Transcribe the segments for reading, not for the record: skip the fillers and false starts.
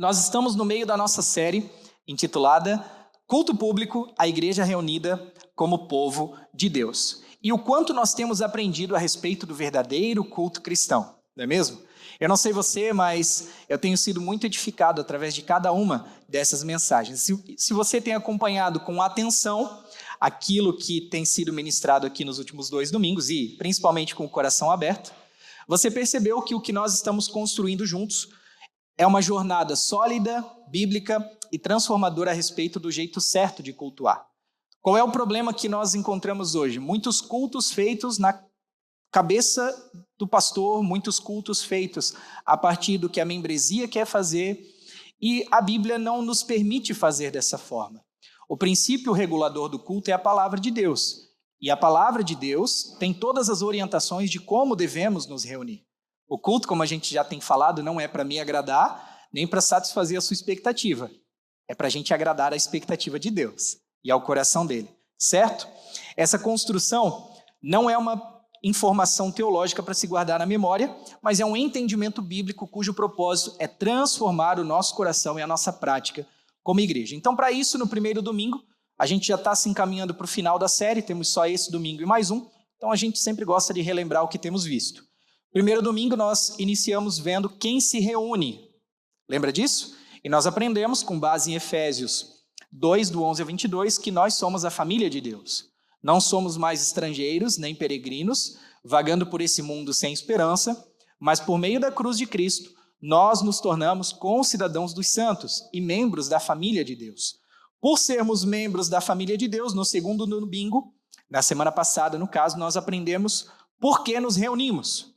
Nós estamos no meio da nossa série intitulada Culto Público, a Igreja Reunida como Povo de Deus. E o quanto nós temos aprendido a respeito do verdadeiro culto cristão, não é mesmo? Eu não sei você, mas eu tenho sido muito edificado através de cada uma dessas mensagens. Se você tem acompanhado com atenção aquilo que tem sido ministrado aqui nos últimos 2 domingos, e principalmente com o coração aberto, você percebeu que o que nós estamos construindo juntos é uma jornada sólida, bíblica e transformadora a respeito do jeito certo de cultuar. Qual é o problema que nós encontramos hoje? Muitos cultos feitos na cabeça do pastor, muitos cultos feitos a partir do que a membresia quer fazer, e a Bíblia não nos permite fazer dessa forma. O princípio regulador do culto é a palavra de Deus, e a palavra de Deus tem todas as orientações de como devemos nos reunir. O culto, como a gente já tem falado, não é para me agradar, nem para satisfazer a sua expectativa. É para a gente agradar a expectativa de Deus e ao coração dele, certo? Essa construção não é uma informação teológica para se guardar na memória, mas é um entendimento bíblico cujo propósito é transformar o nosso coração e a nossa prática como igreja. Então, para isso, no primeiro domingo, a gente já está se encaminhando para o final da série, temos só esse domingo e mais um, então a gente sempre gosta de relembrar o que temos visto. Primeiro domingo nós iniciamos vendo quem se reúne, lembra disso? E nós aprendemos, com base em Efésios 2, do 11 ao 22, que nós somos a família de Deus. Não somos mais estrangeiros, nem peregrinos, vagando por esse mundo sem esperança, mas por meio da cruz de Cristo, nós nos tornamos concidadãos dos santos e membros da família de Deus. Por sermos membros da família de Deus, no segundo domingo, na semana passada, no caso, nós aprendemos por que nos reunimos.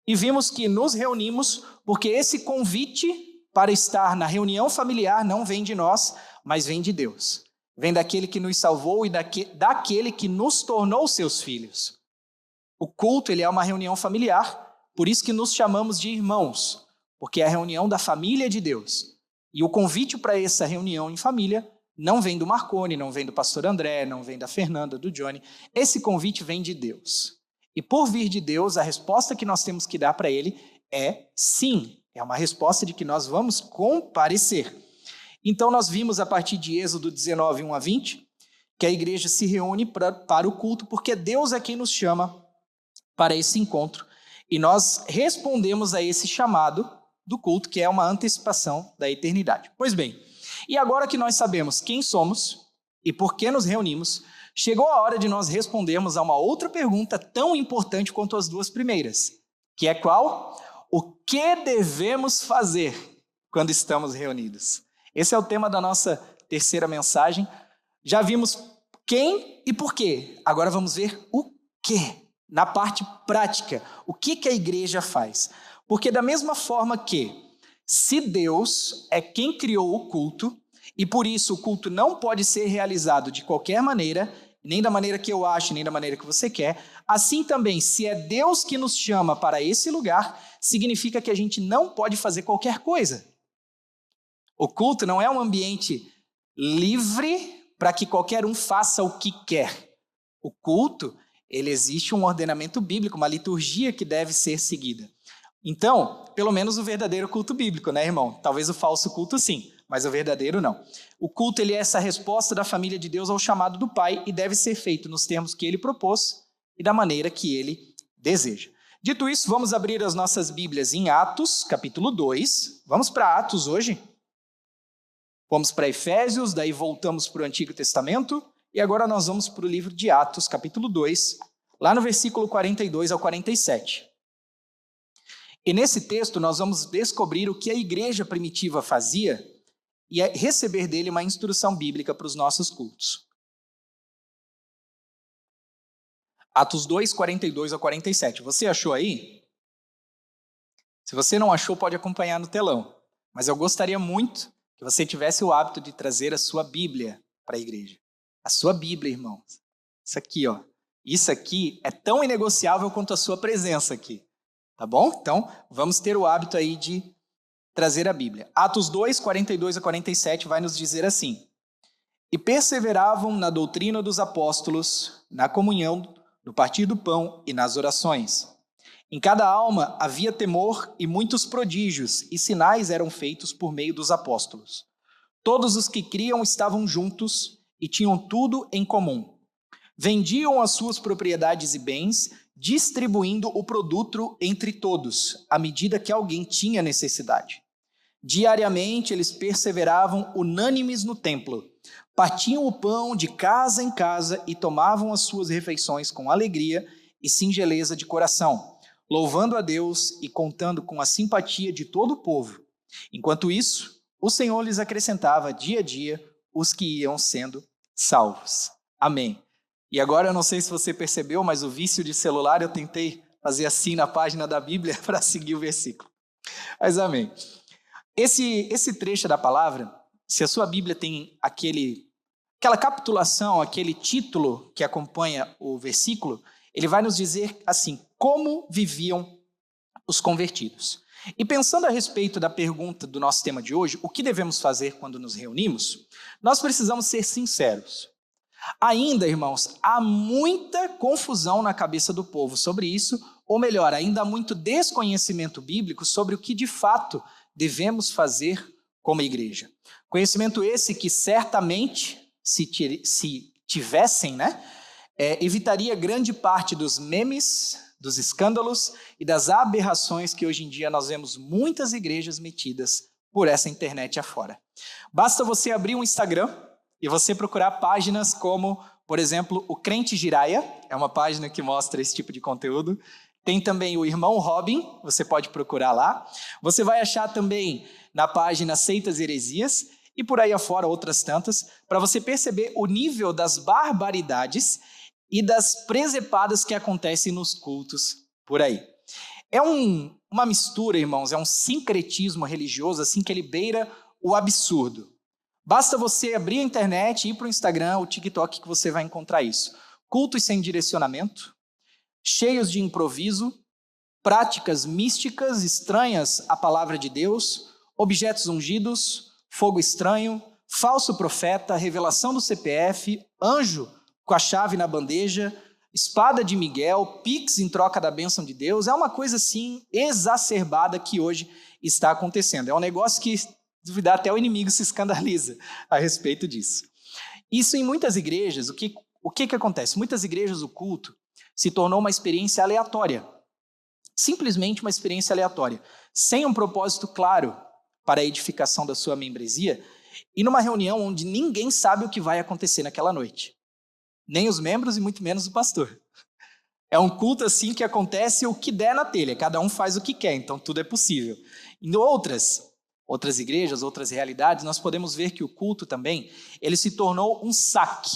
E vimos que nos reunimos porque esse convite para estar na reunião familiar não vem de nós, mas vem de Deus. Vem daquele que nos salvou e daquele que nos tornou seus filhos. O culto, ele é uma reunião familiar, por isso que nos chamamos de irmãos, porque é a reunião da família de Deus. E o convite para essa reunião em família não vem do Marconi, não vem do pastor André, não vem da Fernanda, do Johnny. Esse convite vem de Deus. E por vir de Deus, a resposta que nós temos que dar para ele é sim. É uma resposta de que nós vamos comparecer. Então nós vimos a partir de Êxodo 19, 1 a 20, que a igreja se reúne para o culto, porque Deus é quem nos chama para esse encontro. E nós respondemos a esse chamado do culto, que é uma antecipação da eternidade. Pois bem, e agora que nós sabemos quem somos e por que nos reunimos, chegou a hora de nós respondermos a uma outra pergunta tão importante quanto as duas primeiras, que é qual? O que devemos fazer quando estamos reunidos? Esse é o tema da nossa terceira mensagem. Já vimos quem e por quê. Agora vamos ver o quê, na parte prática. O que a igreja faz? Porque da mesma forma que, se Deus é quem criou o culto, e por isso o culto não pode ser realizado de qualquer maneira, nem da maneira que eu acho, nem da maneira que você quer, assim também, se é Deus que nos chama para esse lugar, significa que a gente não pode fazer qualquer coisa. O culto não é um ambiente livre para que qualquer um faça o que quer. O culto, ele existe um ordenamento bíblico, uma liturgia que deve ser seguida. Então, pelo menos o verdadeiro culto bíblico, né, irmão? Talvez o falso culto sim, mas o verdadeiro não. O culto, ele é essa resposta da família de Deus ao chamado do Pai e deve ser feito nos termos que ele propôs e da maneira que ele deseja. Dito isso, vamos abrir as nossas Bíblias em Atos, capítulo 2. Vamos para Atos hoje. Vamos para Efésios, daí voltamos para o Antigo Testamento, e agora nós vamos para o livro de Atos, capítulo 2, lá no versículo 42 ao 47. E nesse texto nós vamos descobrir o que a igreja primitiva fazia e receber dele uma instrução bíblica para os nossos cultos. Atos 2, 42 ao 47. Você achou aí? Se você não achou, pode acompanhar no telão. Mas eu gostaria muito que você tivesse o hábito de trazer a sua Bíblia para a igreja. A sua Bíblia, irmãos. Isso aqui, ó. Isso aqui é tão inegociável quanto a sua presença aqui. Tá bom? Então, vamos ter o hábito aí de trazer a Bíblia. Atos 2, 42 a 47 vai nos dizer assim: E perseveravam na doutrina dos apóstolos, na comunhão, no partir do pão e nas orações. Em cada alma havia temor e muitos prodígios e sinais eram feitos por meio dos apóstolos. Todos os que criam estavam juntos e tinham tudo em comum. Vendiam as suas propriedades e bens, distribuindo o produto entre todos, à medida que alguém tinha necessidade. Diariamente eles perseveravam unânimes no templo, partiam o pão de casa em casa e tomavam as suas refeições com alegria e singeleza de coração, louvando a Deus e contando com a simpatia de todo o povo. Enquanto isso, o Senhor lhes acrescentava dia a dia os que iam sendo salvos. Amém. E agora eu não sei se você percebeu, mas o vício de celular eu tentei fazer assim na página da Bíblia para seguir o versículo. Mas amém. Esse trecho da palavra, se a sua Bíblia tem aquela capitulação, aquele título que acompanha o versículo, ele vai nos dizer assim, como viviam os convertidos. E pensando a respeito da pergunta do nosso tema de hoje, o que devemos fazer quando nos reunimos? Nós precisamos ser sinceros. Ainda, irmãos, há muita confusão na cabeça do povo sobre isso, ou melhor, ainda há muito desconhecimento bíblico sobre o que de fato devemos fazer como igreja. Conhecimento esse que certamente, se tivessem, evitaria grande parte dos memes, dos escândalos e das aberrações que hoje em dia nós vemos muitas igrejas metidas por essa internet afora. Basta você abrir um Instagram e você procurar páginas como, por exemplo, o Crente Jiraya, é uma página que mostra esse tipo de conteúdo. Tem também o Irmão Robin, você pode procurar lá. Você vai achar também na página Seitas e Heresias e por aí afora outras tantas, para você perceber o nível das barbaridades e das presepadas que acontecem nos cultos por aí. É uma mistura, irmãos, é um sincretismo religioso assim que ele beira o absurdo. Basta você abrir a internet, ir para o Instagram, o TikTok, que você vai encontrar isso. Cultos sem direcionamento, cheios de improviso, práticas místicas estranhas à palavra de Deus, objetos ungidos, fogo estranho, falso profeta, revelação do CPF, anjo com a chave na bandeja, espada de Miguel, pix em troca da bênção de Deus. É uma coisa assim exacerbada que hoje está acontecendo. É um negócio que, duvidar, até o inimigo se escandaliza a respeito disso. Isso em muitas igrejas, o que acontece? Muitas igrejas o culto se tornou uma experiência aleatória. Simplesmente uma experiência aleatória, sem um propósito claro para a edificação da sua membresia e numa reunião onde ninguém sabe o que vai acontecer naquela noite. Nem os membros e muito menos o pastor. É um culto assim que acontece o que der na telha, cada um faz o que quer, então tudo é possível. Em outras igrejas, outras realidades, nós podemos ver que o culto também, ele se tornou um SAC,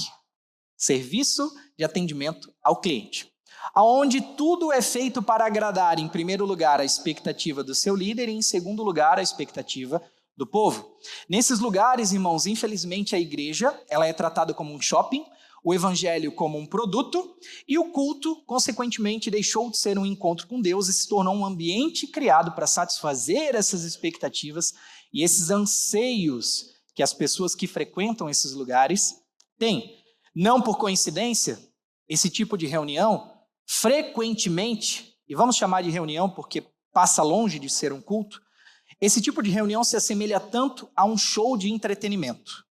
serviço de atendimento ao cliente, onde tudo é feito para agradar, em primeiro lugar, a expectativa do seu líder e, em segundo lugar, a expectativa do povo. Nesses lugares, irmãos, infelizmente a igreja ela é tratada como um shopping, o evangelho como um produto e o culto, consequentemente, deixou de ser um encontro com Deus e se tornou um ambiente criado para satisfazer essas expectativas e esses anseios que as pessoas que frequentam esses lugares têm. Não por coincidência, esse tipo de reunião, frequentemente, e vamos chamar de reunião porque passa longe de ser um culto, esse tipo de reunião se assemelha tanto a um show de entretenimento,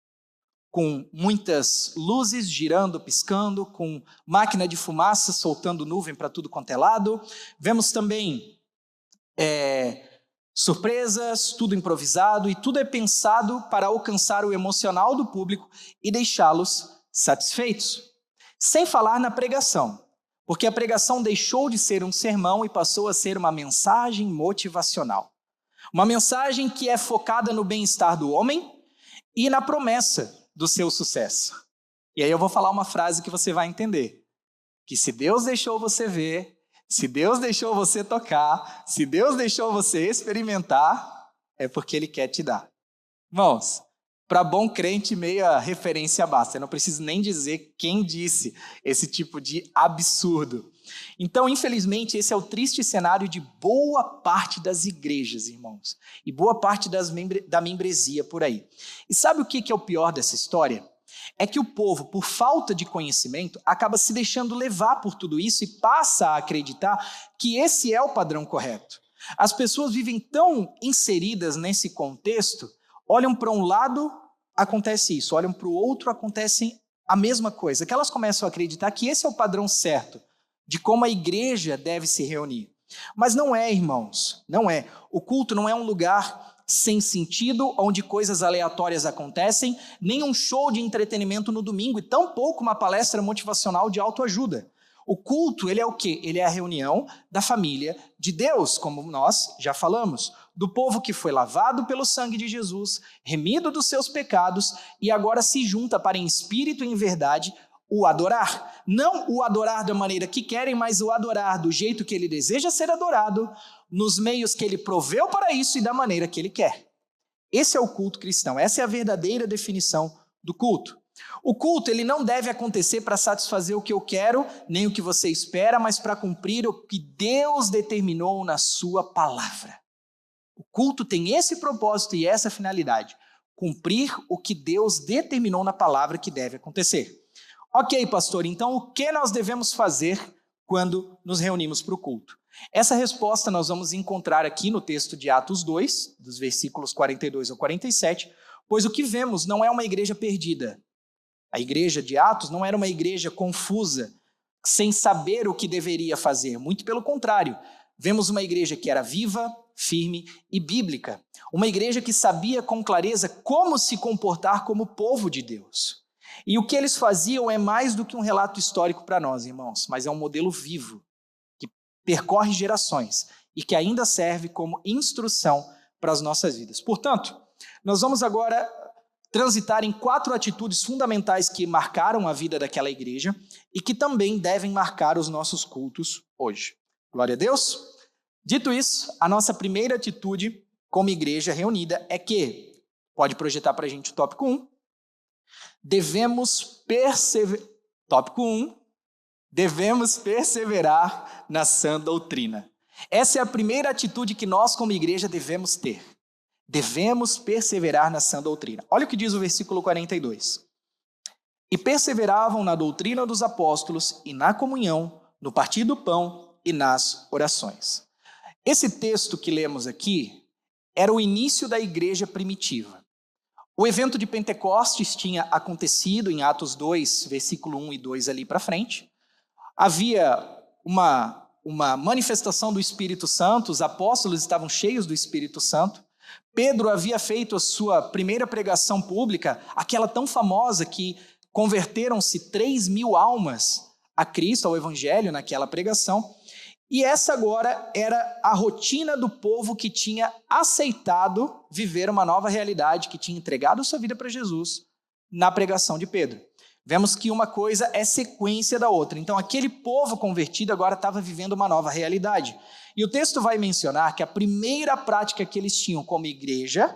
com muitas luzes girando, piscando, com máquina de fumaça soltando nuvem para tudo quanto é lado. Vemos também surpresas, tudo improvisado, e tudo é pensado para alcançar o emocional do público e deixá-los satisfeitos. Sem falar na pregação, porque a pregação deixou de ser um sermão e passou a ser uma mensagem motivacional. Uma mensagem que é focada no bem-estar do homem e na promessa do seu sucesso. E aí eu vou falar uma frase que você vai entender, que se Deus deixou você ver, se Deus deixou você tocar, se Deus deixou você experimentar, é porque Ele quer te dar. Irmãos, para bom crente, meia referência basta. Eu não preciso nem dizer quem disse esse tipo de absurdo. Então, infelizmente, esse é o triste cenário de boa parte das igrejas, irmãos. E boa parte da membresia por aí. E sabe o que é o pior dessa história? é que o povo, por falta de conhecimento, acaba se deixando levar por tudo isso e passa a acreditar que esse é o padrão correto. As pessoas vivem tão inseridas nesse contexto, olham para um lado, acontece isso, olham para o outro, acontece a mesma coisa, que elas começam a acreditar que esse é o padrão certo de como a igreja deve se reunir. Mas não é, irmãos, não é. O culto não é um lugar sem sentido, onde coisas aleatórias acontecem, nem um show de entretenimento no domingo, e tampouco uma palestra motivacional de autoajuda. O culto, ele é o quê? Ele é a reunião da família de Deus, como nós já falamos, do povo que foi lavado pelo sangue de Jesus, remido dos seus pecados, e agora se junta para, em espírito e em verdade, o adorar. Não o adorar da maneira que querem, mas o adorar do jeito que ele deseja ser adorado, nos meios que ele proveu para isso e da maneira que ele quer. Esse é o culto cristão, essa é a verdadeira definição do culto. O culto, ele não deve acontecer para satisfazer o que eu quero, nem o que você espera, mas para cumprir o que Deus determinou na sua palavra. O culto tem esse propósito e essa finalidade, cumprir o que Deus determinou na palavra que deve acontecer. Ok, pastor, então o que nós devemos fazer quando nos reunimos para o culto? Essa resposta nós vamos encontrar aqui no texto de Atos 2, dos versículos 42 ao 47, pois o que vemos não é uma igreja perdida. A igreja de Atos não era uma igreja confusa, sem saber o que deveria fazer. Muito pelo contrário, vemos uma igreja que era viva, firme e bíblica. Uma igreja que sabia com clareza como se comportar como povo de Deus. E o que eles faziam é mais do que um relato histórico para nós, irmãos, mas é um modelo vivo, que percorre gerações e que ainda serve como instrução para as nossas vidas. Portanto, nós vamos agora transitar em 4 atitudes fundamentais que marcaram a vida daquela igreja e que também devem marcar os nossos cultos hoje. Glória a Deus! Dito isso, a nossa primeira atitude como igreja reunida é que, pode projetar para a gente o tópico 1, tópico 1, devemos perseverar na sã doutrina. Essa é a primeira atitude que nós como igreja devemos ter. Devemos perseverar na sã doutrina. Olha o que diz o versículo 42. E perseveravam na doutrina dos apóstolos e na comunhão, no partir do pão e nas orações. Esse texto que lemos aqui era o início da igreja primitiva. O evento de Pentecostes tinha acontecido em Atos 2, versículo 1 e 2 ali para frente. Havia uma manifestação do Espírito Santo, os apóstolos estavam cheios do Espírito Santo. Pedro havia feito a sua primeira pregação pública, aquela tão famosa que converteram-se 3.000 almas a Cristo, ao Evangelho, naquela pregação. E essa agora era a rotina do povo que tinha aceitado viver uma nova realidade, que tinha entregado sua vida para Jesus na pregação de Pedro. Vemos que uma coisa é sequência da outra. Então, aquele povo convertido agora estava vivendo uma nova realidade. E o texto vai mencionar que a primeira prática que eles tinham como igreja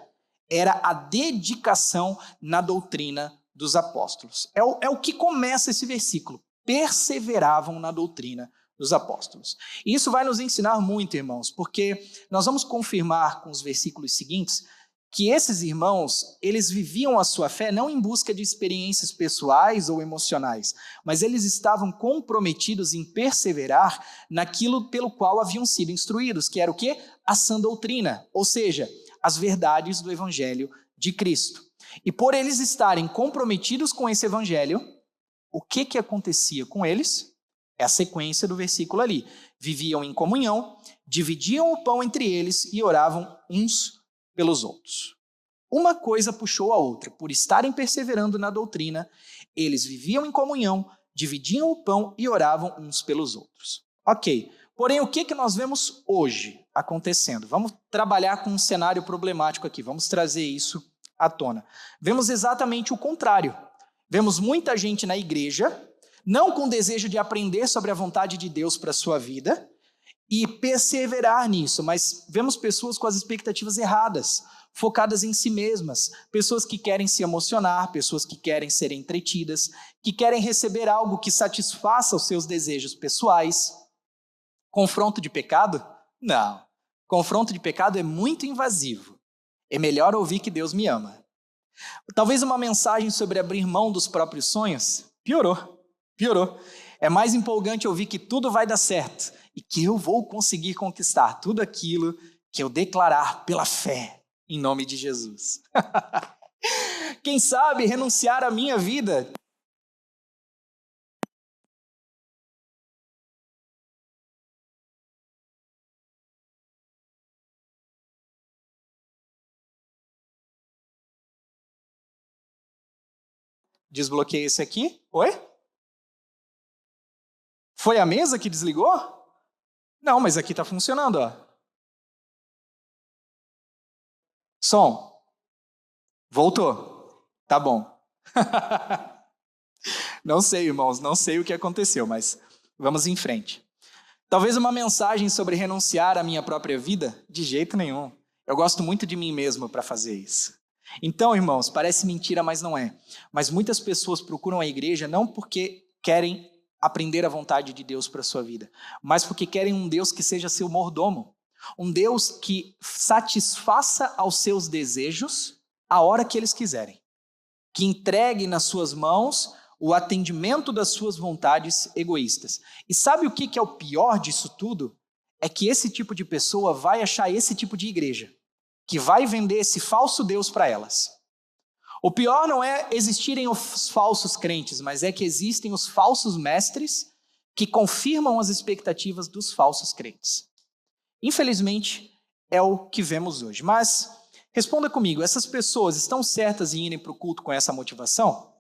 era a dedicação na doutrina dos apóstolos. É o que começa esse versículo. Perseveravam na doutrina dos apóstolos. E isso vai nos ensinar muito, irmãos, porque nós vamos confirmar com os versículos seguintes que esses irmãos, eles viviam a sua fé não em busca de experiências pessoais ou emocionais, mas eles estavam comprometidos em perseverar naquilo pelo qual haviam sido instruídos, que era o quê? A sã doutrina, ou seja, as verdades do Evangelho de Cristo. E por eles estarem comprometidos com esse Evangelho, o que acontecia com eles? É a sequência do versículo ali. Viviam em comunhão, dividiam o pão entre eles e oravam uns pelos outros. Uma coisa puxou a outra. Por estarem perseverando na doutrina, eles viviam em comunhão, dividiam o pão e oravam uns pelos outros. Ok, porém o que nós vemos hoje acontecendo? Vamos trabalhar com um cenário problemático aqui, vamos trazer isso à tona. Vemos exatamente o contrário. Vemos muita gente na igreja, não com desejo de aprender sobre a vontade de Deus para a sua vida e perseverar nisso, mas vemos pessoas com as expectativas erradas, focadas em si mesmas, pessoas que querem se emocionar, pessoas que querem ser entretidas, que querem receber algo que satisfaça os seus desejos pessoais. Confronto de pecado? Não. Confronto de pecado é muito invasivo. É melhor ouvir que Deus me ama. Talvez uma mensagem sobre abrir mão dos próprios sonhos? Piorou. É mais empolgante ouvir que tudo vai dar certo e que eu vou conseguir conquistar tudo aquilo que eu declarar pela fé, em nome de Jesus. Quem sabe renunciar à minha vida? Desbloqueei esse aqui. Oi? Foi a mesa que desligou? Não, mas aqui está funcionando, ó. Som. Voltou. Tá bom. Não sei, irmãos, não sei o que aconteceu, mas vamos em frente. Talvez uma mensagem sobre renunciar à minha própria vida? De jeito nenhum. Eu gosto muito de mim mesmo para fazer isso. Então, irmãos, parece mentira, mas não é. Mas muitas pessoas procuram a igreja não porque querem aprender a vontade de Deus para a sua vida, mas porque querem um Deus que seja seu mordomo. Um Deus que satisfaça aos seus desejos a hora que eles quiserem. Que entregue nas suas mãos o atendimento das suas vontades egoístas. E sabe o que é o pior disso tudo? É que esse tipo de pessoa vai achar esse tipo de igreja, que vai vender esse falso Deus para elas. O pior não é existirem os falsos crentes, mas é que existem os falsos mestres que confirmam as expectativas dos falsos crentes. Infelizmente, é o que vemos hoje. Mas responda comigo, essas pessoas estão certas em irem para o culto com essa motivação?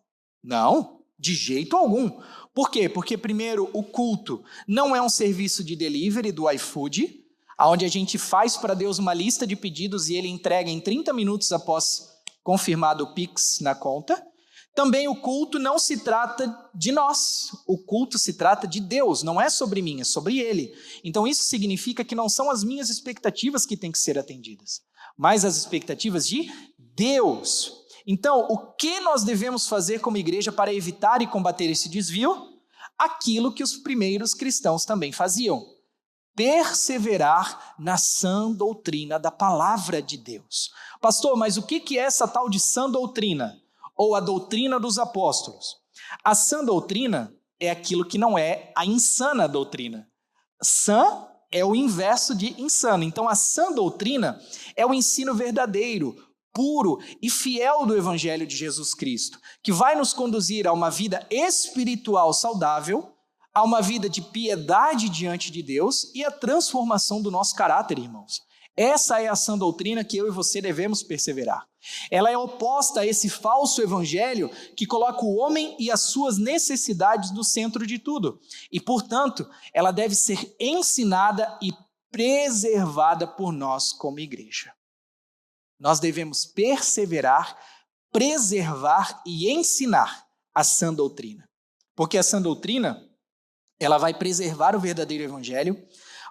Não, de jeito algum. Por quê? Porque, primeiro, o culto não é um serviço de delivery do iFood, onde a gente faz para Deus uma lista de pedidos e ele entrega em 30 minutos após confirmado o Pix na conta. Também o culto não se trata de nós, o culto se trata de Deus, não é sobre mim, é sobre Ele. Então isso significa que não são as minhas expectativas que têm que ser atendidas, mas as expectativas de Deus. Então, o que nós devemos fazer como igreja para evitar e combater esse desvio? Aquilo que os primeiros cristãos também faziam: perseverar na sã doutrina da palavra de Deus. Pastor, mas o que é essa tal de sã doutrina? Ou a doutrina dos apóstolos? A sã doutrina é aquilo que não é a insana doutrina. Sã é o inverso de insano. Então, a sã doutrina é o ensino verdadeiro, puro e fiel do Evangelho de Jesus Cristo, que vai nos conduzir a uma vida espiritual saudável, a uma vida de piedade diante de Deus e a transformação do nosso caráter, irmãos. Essa é a sã doutrina que eu e você devemos perseverar. Ela é oposta a esse falso evangelho que coloca o homem e as suas necessidades no centro de tudo. E, portanto, ela deve ser ensinada e preservada por nós como igreja. Nós devemos perseverar, preservar e ensinar a sã doutrina. Porque a sã doutrina, ela vai preservar o verdadeiro evangelho,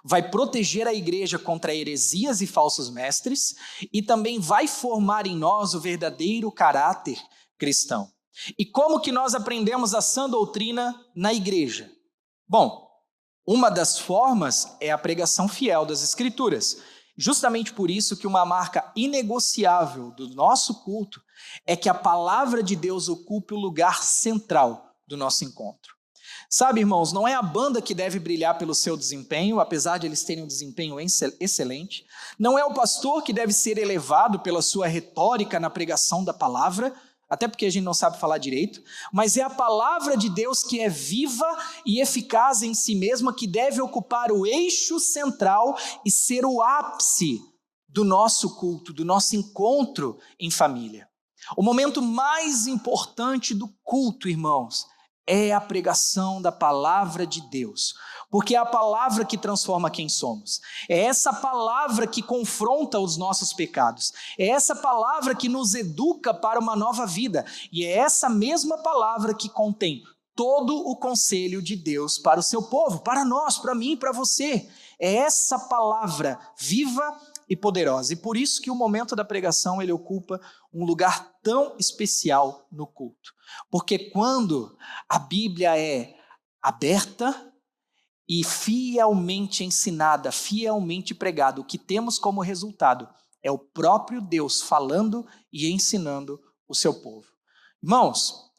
vai proteger a igreja contra heresias e falsos mestres e também vai formar em nós o verdadeiro caráter cristão. E como que nós aprendemos a sã doutrina na igreja? Bom, uma das formas é a pregação fiel das Escrituras. Justamente por isso que uma marca inegociável do nosso culto é que a palavra de Deus ocupe o lugar central do nosso encontro. Sabe, irmãos, não é a banda que deve brilhar pelo seu desempenho, apesar de eles terem um desempenho excelente. Não é o pastor que deve ser elevado pela sua retórica na pregação da palavra, até porque a gente não sabe falar direito, mas é a palavra de Deus que é viva e eficaz em si mesma, que deve ocupar o eixo central e ser o ápice do nosso culto, do nosso encontro em família. O momento mais importante do culto, irmãos, é a pregação da palavra de Deus, porque é a palavra que transforma quem somos, é essa palavra que confronta os nossos pecados, é essa palavra que nos educa para uma nova vida, e é essa mesma palavra que contém todo o conselho de Deus para o seu povo, para nós, para mim e para você. É essa palavra viva e poderosa, e por isso que o momento da pregação ele ocupa um lugar tão especial no culto, porque quando a Bíblia é aberta e fielmente ensinada, fielmente pregada, o que temos como resultado é o próprio Deus falando e ensinando o seu povo. Irmãos,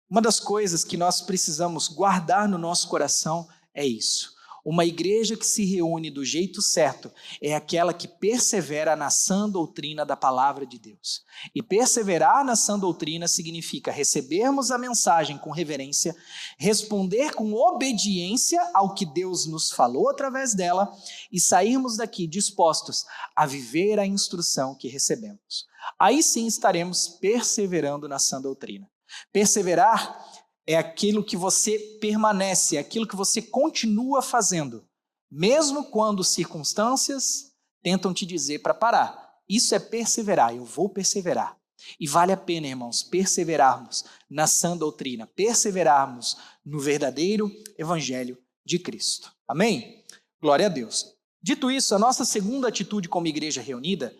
uma das coisas que nós precisamos guardar no nosso coração é isso. Uma igreja que se reúne do jeito certo é aquela que persevera na sã doutrina da palavra de Deus. E perseverar na sã doutrina significa recebermos a mensagem com reverência, responder com obediência ao que Deus nos falou através dela e sairmos daqui dispostos a viver a instrução que recebemos. Aí sim estaremos perseverando na sã doutrina. Perseverar é aquilo que você permanece, é aquilo que você continua fazendo, mesmo quando circunstâncias tentam te dizer para parar. Isso é perseverar, eu vou perseverar. E vale a pena, irmãos, perseverarmos na sã doutrina, perseverarmos no verdadeiro evangelho de Cristo. Amém? Glória a Deus. Dito isso, a nossa segunda atitude como igreja reunida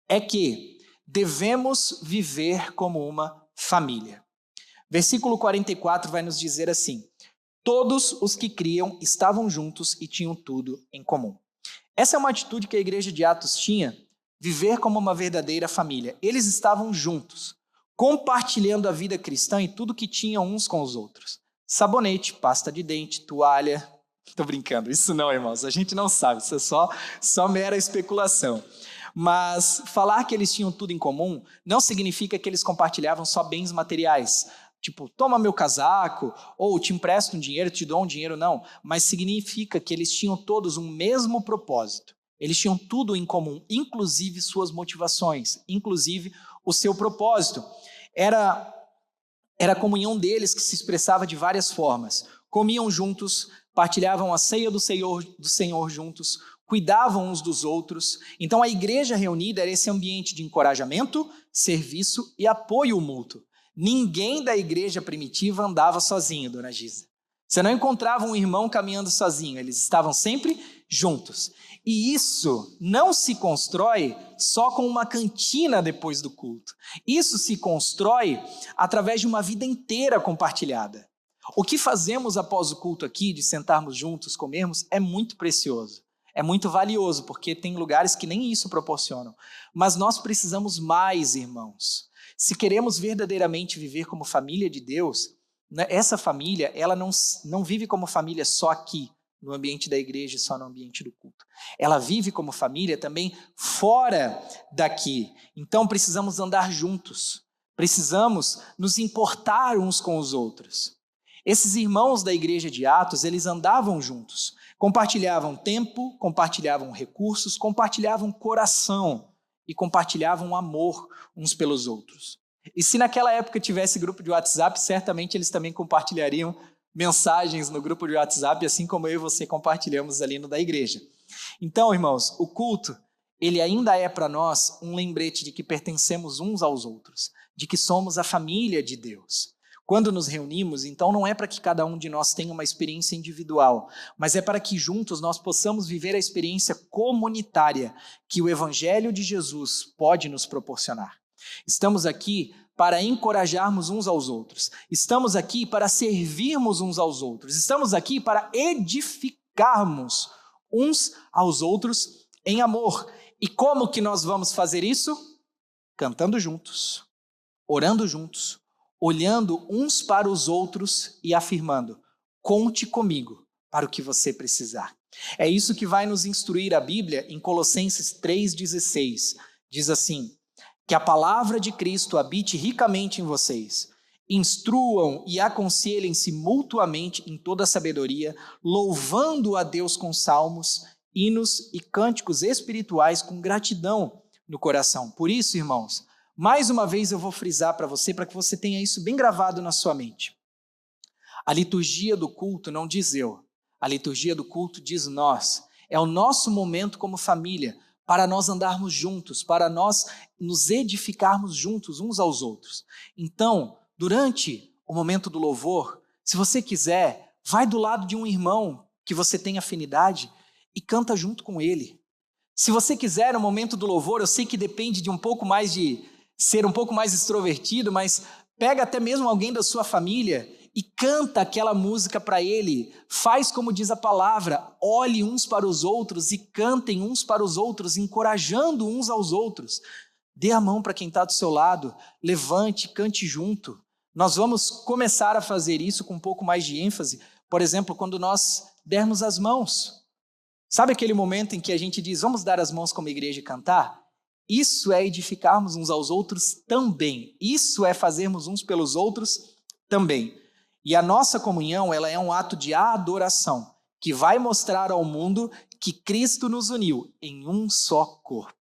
é que devemos viver como uma família. Versículo 44 vai nos dizer assim: todos os que criam estavam juntos e tinham tudo em comum. Essa é uma atitude que a igreja de Atos tinha, viver como uma verdadeira família. Eles estavam juntos, compartilhando a vida cristã e tudo que tinham uns com os outros. Sabonete, pasta de dente, toalha. Estou brincando, isso não, irmãos, a gente não sabe, isso é só mera especulação. Mas falar que eles tinham tudo em comum não significa que eles compartilhavam só bens materiais. Tipo, toma meu casaco, ou te empresto um dinheiro, te dou um dinheiro, não. Mas significa que eles tinham todos um mesmo propósito. Eles tinham tudo em comum, inclusive suas motivações, inclusive o seu propósito. Era a comunhão deles que se expressava de várias formas. Comiam juntos, partilhavam a ceia do Senhor juntos, cuidavam uns dos outros. Então a igreja reunida era esse ambiente de encorajamento, serviço e apoio mútuo. Ninguém da igreja primitiva andava sozinho, dona Giza. Você não encontrava um irmão caminhando sozinho, eles estavam sempre juntos. E isso não se constrói só com uma cantina depois do culto. Isso se constrói através de uma vida inteira compartilhada. O que fazemos após o culto aqui, de sentarmos juntos, comermos, é muito precioso. É muito valioso, porque tem lugares que nem isso proporcionam. Mas nós precisamos mais, irmãos. Se queremos verdadeiramente viver como família de Deus, essa família, ela não vive como família só aqui, no ambiente da igreja e só no ambiente do culto. Ela vive como família também fora daqui. Então precisamos andar juntos, precisamos nos importar uns com os outros. Esses irmãos da igreja de Atos, eles andavam juntos, compartilhavam tempo, compartilhavam recursos, compartilhavam coração e compartilhavam amor uns pelos outros. E se naquela época tivesse grupo de WhatsApp, certamente eles também compartilhariam mensagens no grupo de WhatsApp, assim como eu e você compartilhamos ali no da igreja. Então, irmãos, o culto, ele ainda é para nós um lembrete de que pertencemos uns aos outros, de que somos a família de Deus. Quando nos reunimos, então não é para que cada um de nós tenha uma experiência individual, mas é para que juntos nós possamos viver a experiência comunitária que o Evangelho de Jesus pode nos proporcionar. Estamos aqui para encorajarmos uns aos outros, estamos aqui para servirmos uns aos outros, estamos aqui para edificarmos uns aos outros em amor. E como que nós vamos fazer isso? Cantando juntos, orando juntos, olhando uns para os outros e afirmando: conte comigo para o que você precisar. É isso que vai nos instruir a Bíblia em Colossenses 3,16. Diz assim: que a palavra de Cristo habite ricamente em vocês. Instruam e aconselhem-se mutuamente em toda sabedoria, louvando a Deus com salmos, hinos e cânticos espirituais com gratidão no coração. Por isso, irmãos, mais uma vez eu vou frisar para que você tenha isso bem gravado na sua mente. A liturgia do culto não diz eu, a liturgia do culto diz nós. É o nosso momento como família, para nós andarmos juntos, para nós nos edificarmos juntos uns aos outros. Então, durante o momento do louvor, se você quiser, vai do lado de um irmão que você tem afinidade e canta junto com ele. Se você quiser, no momento do louvor, eu sei que depende de ser um pouco mais extrovertido, mas pega até mesmo alguém da sua família e canta aquela música para ele. Faz como diz a palavra, olhe uns para os outros e cantem uns para os outros, encorajando uns aos outros. Dê a mão para quem está do seu lado, levante, cante junto. Nós vamos começar a fazer isso com um pouco mais de ênfase, por exemplo, quando nós dermos as mãos. Sabe aquele momento em que a gente diz, vamos dar as mãos como igreja e cantar? Isso é edificarmos uns aos outros também. Isso é fazermos uns pelos outros também. E a nossa comunhão, ela é um ato de adoração, que vai mostrar ao mundo que Cristo nos uniu em um só corpo.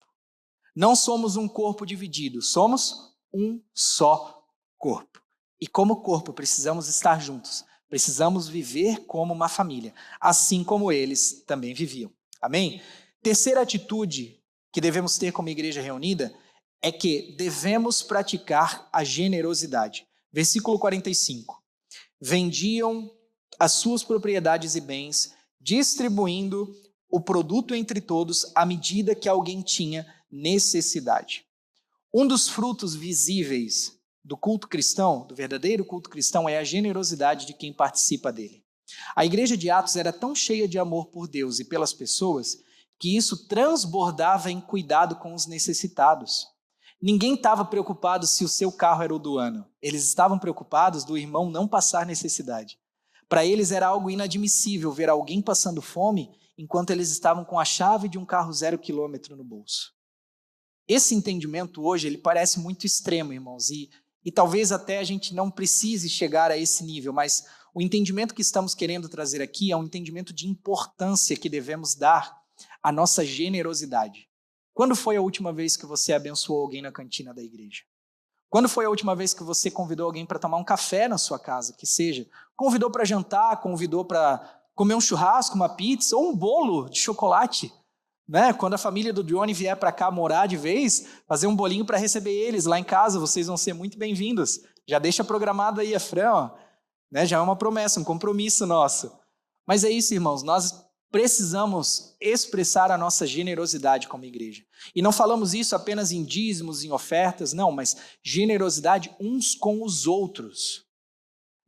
Não somos um corpo dividido, somos um só corpo. E como corpo precisamos estar juntos, precisamos viver como uma família, assim como eles também viviam. Amém? Terceira atitude que devemos ter como igreja reunida é que devemos praticar a generosidade. Versículo 45. Vendiam as suas propriedades e bens, distribuindo o produto entre todos à medida que alguém tinha necessidade. Um dos frutos visíveis do culto cristão, do verdadeiro culto cristão, é a generosidade de quem participa dele. A igreja de Atos era tão cheia de amor por Deus e pelas pessoas que isso transbordava em cuidado com os necessitados. Ninguém estava preocupado se o seu carro era o do ano. Eles estavam preocupados do irmão não passar necessidade. Para eles era algo inadmissível ver alguém passando fome enquanto eles estavam com a chave de um carro 0 quilômetro no bolso. Esse entendimento hoje, ele parece muito extremo, irmãos, e talvez até a gente não precise chegar a esse nível, mas o entendimento que estamos querendo trazer aqui é um entendimento de importância que devemos dar à nossa generosidade. Quando foi a última vez que você abençoou alguém na cantina da igreja? Quando foi a última vez que você convidou alguém para tomar um café na sua casa, que seja? Convidou para jantar, convidou para comer um churrasco, uma pizza ou um bolo de chocolate? Né? Quando a família do Johnny vier para cá morar de vez, fazer um bolinho para receber eles lá em casa, vocês vão ser muito bem-vindos. Já deixa programado aí a Fran, ó, né? Já é uma promessa, um compromisso nosso. Mas é isso, irmãos, nós precisamos expressar a nossa generosidade como igreja. E não falamos isso apenas em dízimos, em ofertas, não, mas generosidade uns com os outros.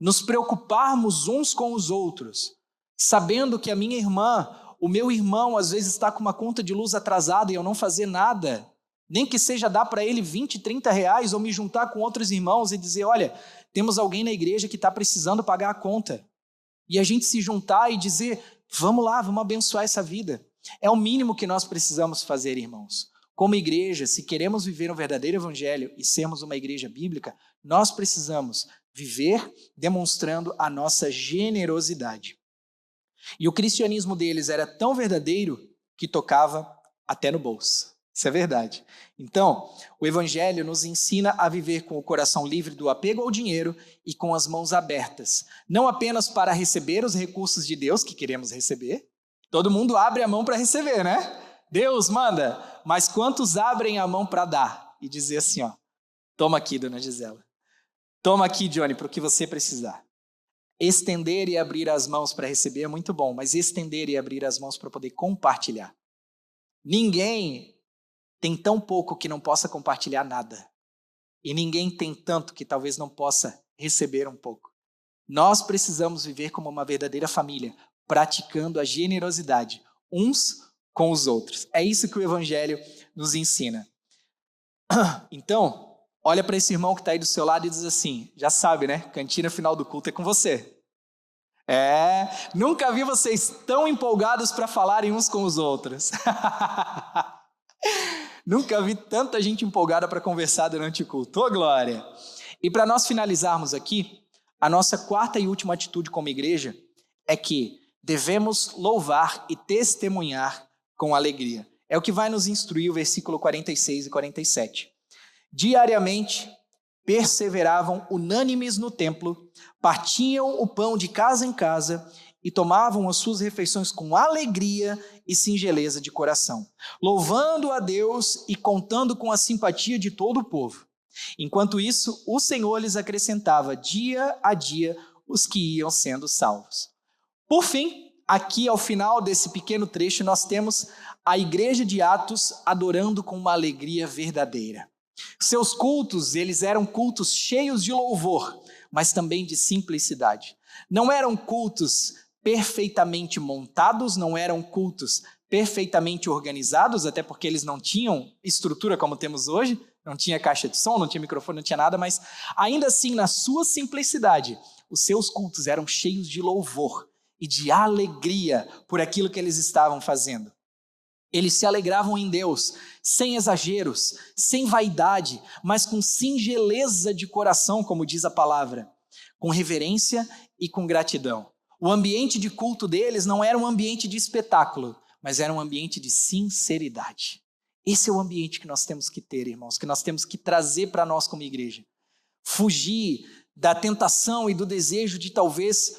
Nos preocuparmos uns com os outros, sabendo que a minha irmã, o meu irmão, às vezes está com uma conta de luz atrasada e eu não fazer nada, nem que seja dar para ele 20, 30 reais ou me juntar com outros irmãos e dizer, olha, temos alguém na igreja que está precisando pagar a conta. E a gente se juntar e dizer, vamos lá, vamos abençoar essa vida. É o mínimo que nós precisamos fazer, irmãos. Como igreja, se queremos viver um verdadeiro evangelho e sermos uma igreja bíblica, nós precisamos viver demonstrando a nossa generosidade. E o cristianismo deles era tão verdadeiro que tocava até no bolso. Isso é verdade. Então, o evangelho nos ensina a viver com o coração livre do apego ao dinheiro e com as mãos abertas. Não apenas para receber os recursos de Deus que queremos receber. Todo mundo abre a mão para receber, né? Deus manda. Mas quantos abrem a mão para dar? E dizer assim, ó, toma aqui, dona Gisela. Toma aqui, Johnny, para o que você precisar. Estender e abrir as mãos para receber é muito bom, mas estender e abrir as mãos para poder compartilhar. Ninguém tem tão pouco que não possa compartilhar nada. E ninguém tem tanto que talvez não possa receber um pouco. Nós precisamos viver como uma verdadeira família, praticando a generosidade uns com os outros. É isso que o evangelho nos ensina. Então, olha para esse irmão que está aí do seu lado e diz assim, já sabe, né? Cantina final do culto é com você. Nunca vi vocês tão empolgados para falarem uns com os outros. Nunca vi tanta gente empolgada para conversar durante o culto. Ô, glória! E para nós finalizarmos aqui, a nossa quarta e última atitude como igreja é que devemos louvar e testemunhar com alegria. É o que vai nos instruir o versículo 46 e 47. Diariamente, perseveravam unânimes no templo, partiam o pão de casa em casa e tomavam as suas refeições com alegria e singeleza de coração, louvando a Deus e contando com a simpatia de todo o povo. Enquanto isso, o Senhor lhes acrescentava dia a dia os que iam sendo salvos. Por fim, aqui ao final desse pequeno trecho, nós temos a igreja de Atos adorando com uma alegria verdadeira. Seus cultos, eles eram cultos cheios de louvor, mas também de simplicidade. Não eram cultos perfeitamente montados, não eram cultos perfeitamente organizados, até porque eles não tinham estrutura como temos hoje, não tinha caixa de som, não tinha microfone, não tinha nada, mas ainda assim, na sua simplicidade, os seus cultos eram cheios de louvor e de alegria por aquilo que eles estavam fazendo. Eles se alegravam em Deus, sem exageros, sem vaidade, mas com singeleza de coração, como diz a palavra, com reverência e com gratidão. O ambiente de culto deles não era um ambiente de espetáculo, mas era um ambiente de sinceridade. Esse é o ambiente que nós temos que ter, irmãos, que nós temos que trazer para nós como igreja. Fugir da tentação e do desejo de talvez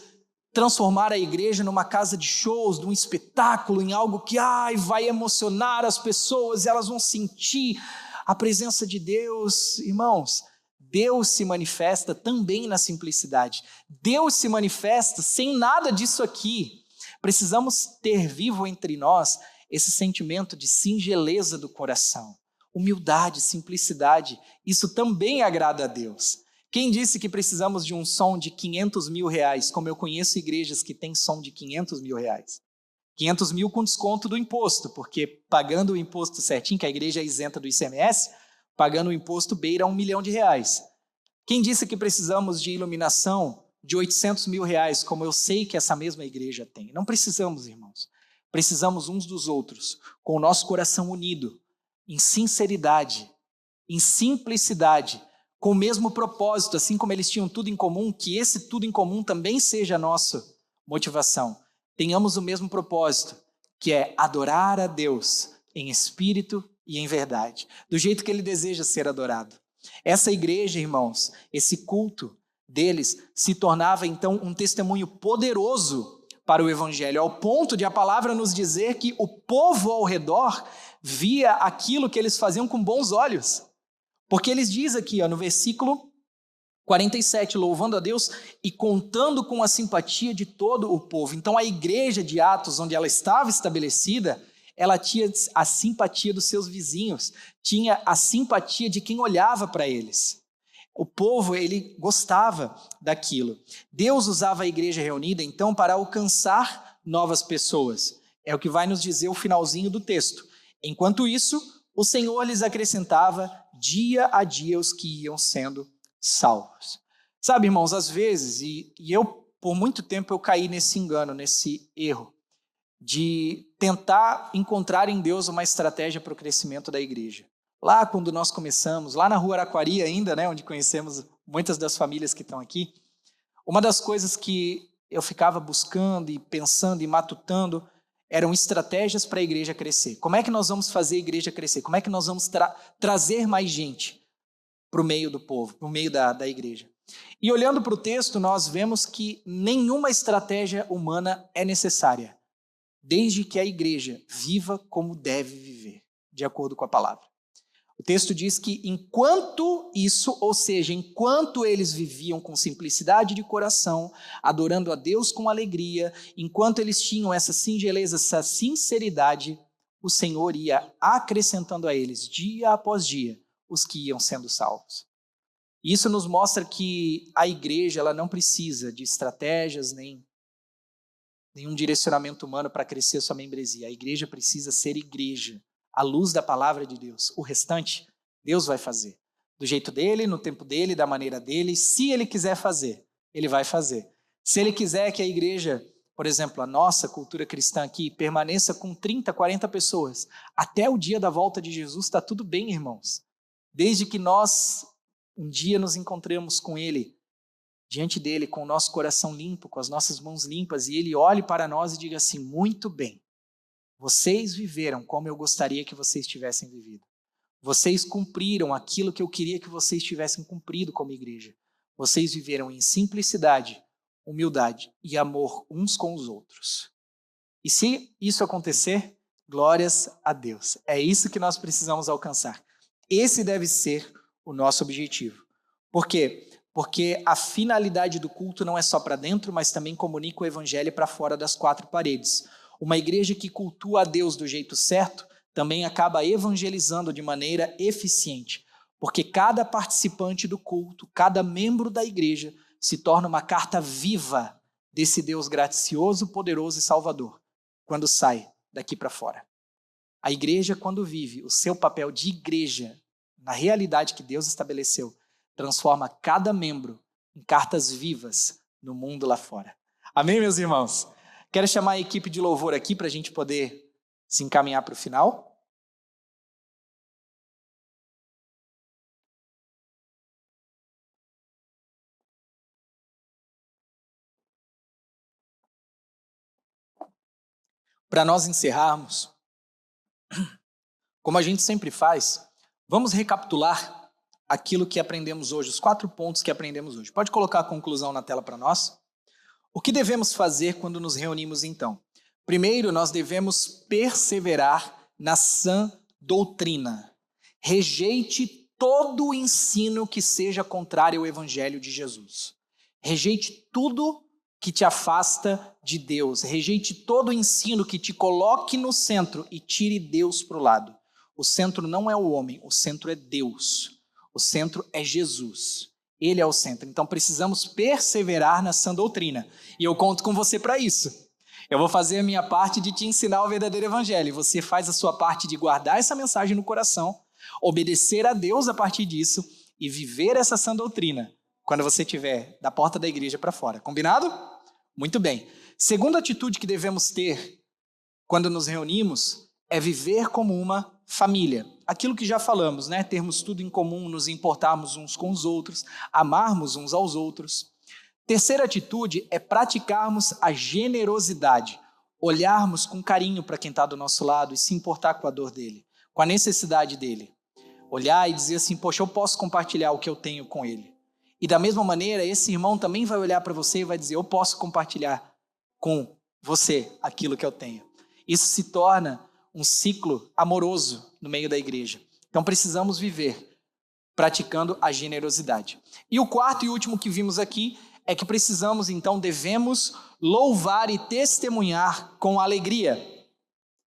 transformar a igreja numa casa de shows, de um espetáculo, em algo que vai emocionar as pessoas e elas vão sentir a presença de Deus. Irmãos, Deus se manifesta também na simplicidade. Deus se manifesta sem nada disso aqui. Precisamos ter vivo entre nós esse sentimento de singeleza do coração, humildade, simplicidade. Isso também agrada a Deus. Quem disse que precisamos de um som de 500 mil reais, como eu conheço igrejas que têm som de 500 mil reais? 500 mil com desconto do imposto, porque pagando o imposto certinho, que a igreja é isenta do ICMS, pagando o imposto beira R$1 milhão. Quem disse que precisamos de iluminação de 800 mil reais, como eu sei que essa mesma igreja tem? Não precisamos, irmãos. Precisamos uns dos outros, com o nosso coração unido, em sinceridade, em simplicidade, com o mesmo propósito, assim como eles tinham tudo em comum, que esse tudo em comum também seja a nossa motivação. Tenhamos o mesmo propósito, que é adorar a Deus em espírito e em verdade, do jeito que Ele deseja ser adorado. Essa igreja, irmãos, esse culto deles se tornava então um testemunho poderoso para o evangelho, ao ponto de a palavra nos dizer que o povo ao redor via aquilo que eles faziam com bons olhos. Porque eles dizem aqui, no versículo 47, louvando a Deus e contando com a simpatia de todo o povo. Então a igreja de Atos, onde ela estava estabelecida, ela tinha a simpatia dos seus vizinhos, tinha a simpatia de quem olhava para eles. O povo, ele gostava daquilo. Deus usava a igreja reunida, então, para alcançar novas pessoas. É o que vai nos dizer o finalzinho do texto. Enquanto isso, o Senhor lhes acrescentava dia a dia os que iam sendo salvos. Sabe, irmãos, às vezes, e eu, por muito tempo, eu caí nesse engano, nesse erro, de tentar encontrar em Deus uma estratégia para o crescimento da igreja. Lá quando nós começamos, lá na Rua Araquari ainda, onde conhecemos muitas das famílias que estão aqui, uma das coisas que eu ficava buscando e pensando e matutando eram estratégias para a igreja crescer. Como é que nós vamos fazer a igreja crescer? Como é que nós vamos trazer mais gente para o meio do povo, para o meio da igreja? E olhando para o texto, nós vemos que nenhuma estratégia humana é necessária, desde que a igreja viva como deve viver, de acordo com a palavra. O texto diz que enquanto isso, ou seja, enquanto eles viviam com simplicidade de coração, adorando a Deus com alegria, enquanto eles tinham essa singeleza, essa sinceridade, o Senhor ia acrescentando a eles, dia após dia, os que iam sendo salvos. Isso nos mostra que a igreja ela não precisa de estratégias, nem nenhum direcionamento humano para crescer sua membresia. A igreja precisa ser igreja, à luz da palavra de Deus. O restante, Deus vai fazer. Do jeito dele, no tempo dele, da maneira dele. Se ele quiser fazer, ele vai fazer. Se ele quiser que a igreja, por exemplo, a nossa cultura cristã aqui, permaneça com 30, 40 pessoas, até o dia da volta de Jesus, está tudo bem, irmãos. Desde que nós um dia nos encontremos com ele, diante dele, com o nosso coração limpo, com as nossas mãos limpas, e ele olhe para nós e diga assim, muito bem, vocês viveram como eu gostaria que vocês tivessem vivido. Vocês cumpriram aquilo que eu queria que vocês tivessem cumprido como igreja. Vocês viveram em simplicidade, humildade e amor uns com os outros. E se isso acontecer, glórias a Deus. É isso que nós precisamos alcançar. Esse deve ser o nosso objetivo. Por quê? Porque a finalidade do culto não é só para dentro, mas também comunica o evangelho para fora das quatro paredes. Uma igreja que cultua a Deus do jeito certo também acaba evangelizando de maneira eficiente, porque cada participante do culto, cada membro da igreja se torna uma carta viva desse Deus gracioso, poderoso e salvador, quando sai daqui para fora. A igreja, quando vive o seu papel de igreja na realidade que Deus estabeleceu, transforma cada membro em cartas vivas no mundo lá fora. Amém, meus irmãos? Quero chamar a equipe de louvor aqui para a gente poder se encaminhar para o final. Para nós encerrarmos, como a gente sempre faz, vamos recapitular aquilo que aprendemos hoje, os 4 pontos que aprendemos hoje. Pode colocar a conclusão na tela para nós? O que devemos fazer quando nos reunimos então? Primeiro, nós devemos perseverar na sã doutrina. Rejeite todo o ensino que seja contrário ao evangelho de Jesus. Rejeite tudo que te afasta de Deus. Rejeite todo o ensino que te coloque no centro e tire Deus para o lado. O centro não é o homem, o centro é Deus. O centro é Jesus. Ele é o centro. Então precisamos perseverar na sã doutrina. E eu conto com você para isso. Eu vou fazer a minha parte de te ensinar o verdadeiro evangelho. Você faz a sua parte de guardar essa mensagem no coração, obedecer a Deus a partir disso e viver essa sã doutrina quando você estiver da porta da igreja para fora. Combinado? Muito bem. Segunda atitude que devemos ter quando nos reunimos é viver como uma família. Aquilo que já falamos, né? Termos tudo em comum, nos importarmos uns com os outros, amarmos uns aos outros. Terceira atitude é praticarmos a generosidade, olharmos com carinho para quem está do nosso lado e se importar com a dor dele, com a necessidade dele. Olhar e dizer assim, poxa, eu posso compartilhar o que eu tenho com ele. E da mesma maneira, esse irmão também vai olhar para você e vai dizer, eu posso compartilhar com você aquilo que eu tenho. Isso se torna um ciclo amoroso no meio da igreja. Então precisamos viver praticando a generosidade. E o quarto e último que vimos aqui é que precisamos, então, devemos louvar e testemunhar com alegria.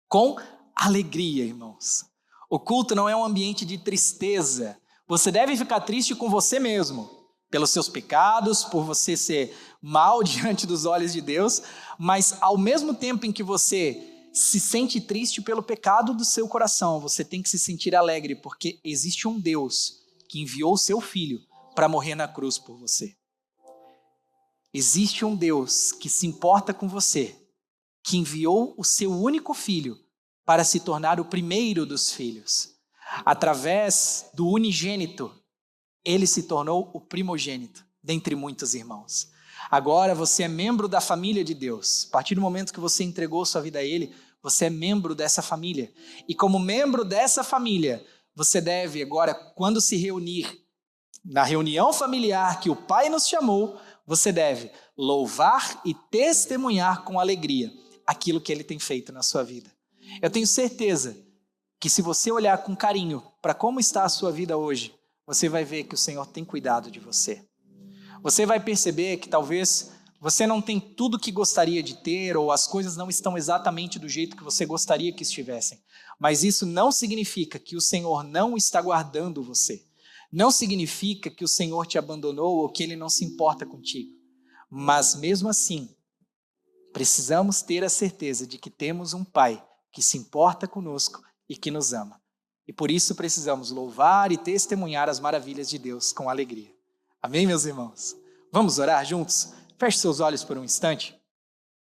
Com alegria, irmãos. O culto não é um ambiente de tristeza. Você deve ficar triste com você mesmo, pelos seus pecados, por você ser mal diante dos olhos de Deus, mas ao mesmo tempo em que você se sente triste pelo pecado do seu coração, você tem que se sentir alegre, porque existe um Deus que enviou o seu Filho para morrer na cruz por você. Existe um Deus que se importa com você, que enviou o seu único Filho para se tornar o primeiro dos filhos. Através do unigênito, ele se tornou o primogênito, dentre muitos irmãos. Agora você é membro da família de Deus. A partir do momento que você entregou sua vida a Ele, você é membro dessa família. E como membro dessa família, você deve agora, quando se reunir na reunião familiar que o Pai nos chamou, você deve louvar e testemunhar com alegria aquilo que Ele tem feito na sua vida. Eu tenho certeza que se você olhar com carinho para como está a sua vida hoje, você vai ver que o Senhor tem cuidado de você. Você vai perceber que talvez você não tem tudo que gostaria de ter, ou as coisas não estão exatamente do jeito que você gostaria que estivessem. Mas isso não significa que o Senhor não está guardando você. Não significa que o Senhor te abandonou ou que Ele não se importa contigo. Mas mesmo assim, precisamos ter a certeza de que temos um Pai que se importa conosco e que nos ama. E por isso precisamos louvar e testemunhar as maravilhas de Deus com alegria. Amém, meus irmãos? Vamos orar juntos? Feche seus olhos por um instante.